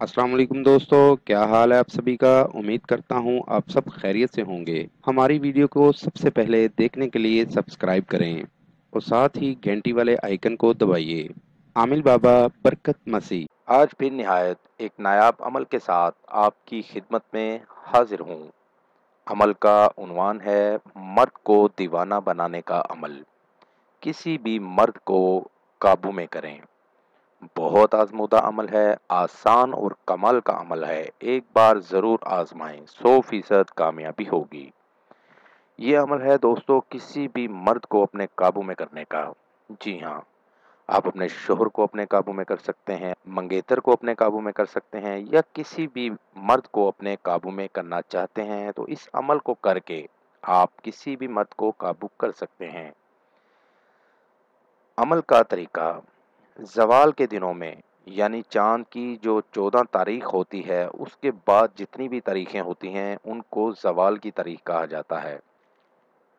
अस्सलाम वालेकुम दोस्तों, क्या हाल है आप सभी का। उम्मीद करता हूँ आप सब खैरियत से होंगे। हमारी वीडियो को सबसे पहले देखने के लिए सब्सक्राइब करें और साथ ही घंटी वाले आइकन को दबाइए। आमिल बाबा बरकत मसीह आज फिर निहायत एक नायाब अमल के साथ आपकी खिदमत में हाजिर हूँ। अमल का उन्वान है मर्द को दीवाना बनाने का अमल। किसी भी मर्द को काबू में करें। बहुत आजमूदा अमल है, आसान और कमाल का अमल है। एक बार ज़रूर आजमाएं, 100% कामयाबी होगी। ये अमल है दोस्तों किसी भी मर्द को अपने काबू में करने का। जी हाँ, आप अपने शोहर को अपने काबू में कर सकते हैं, मंगेतर को अपने काबू में कर सकते हैं, या किसी भी मर्द को अपने काबू में करना चाहते हैं तो इस अमल को करके आप किसी भी मर्द को काबू कर सकते हैं। अमल का तरीका, ज़वाल के दिनों में यानी चाँद की जो 14 तारीख होती है उसके बाद जितनी भी तारीखें होती हैं उनको ज़वाल की तारीख कहा जाता है।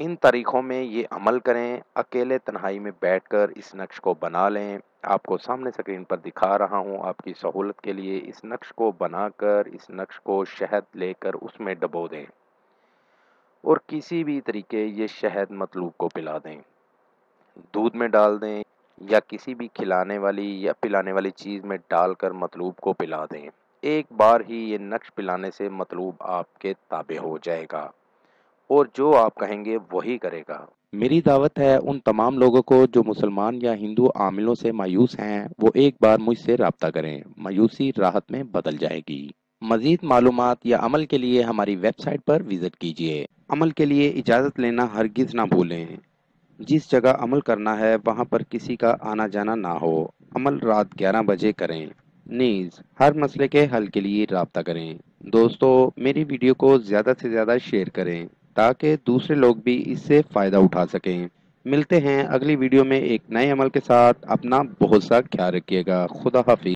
इन तारीखों में ये अमल करें, अकेले तन्हाई में बैठकर इस नक्श को बना लें। आपको सामने स्क्रीन पर दिखा रहा हूँ आपकी सहूलत के लिए। इस नक्श को बनाकर इस नक्श को शहद लेकर उसमें डबो दें और किसी भी तरीके ये शहद मतलूब को पिला दें। दूध में डाल दें या किसी भी खिलाने वाली या पिलाने वाली चीज़ में डालकर मतलूब को पिला दें। एक बार ही ये नक्श पिलाने से मतलूब आपके ताबे हो जाएगा और जो आप कहेंगे वही करेगा। मेरी दावत है उन तमाम लोगों को जो मुसलमान या हिंदू आमिलों से मायूस हैं, वो एक बार मुझसे राब्ता करें। मायूसी राहत में बदल जाएगी। मज़ीद मालूमात या अमल के लिए हमारी वेबसाइट पर विज़िट कीजिए। अमल के लिए इजाज़त लेना हरगिज़ ना भूलें। जिस जगह अमल करना है वहाँ पर किसी का आना जाना ना हो। अमल रात 11 बजे करें। नीज़ हर मसले के हल के लिए राब्ता करें। दोस्तों, मेरी वीडियो को ज़्यादा से ज़्यादा शेयर करें ताकि दूसरे लोग भी इससे फ़ायदा उठा सकें। मिलते हैं अगली वीडियो में एक नए अमल के साथ। अपना बहुत सा ख्याल रखिएगा। खुदा हाफिज़।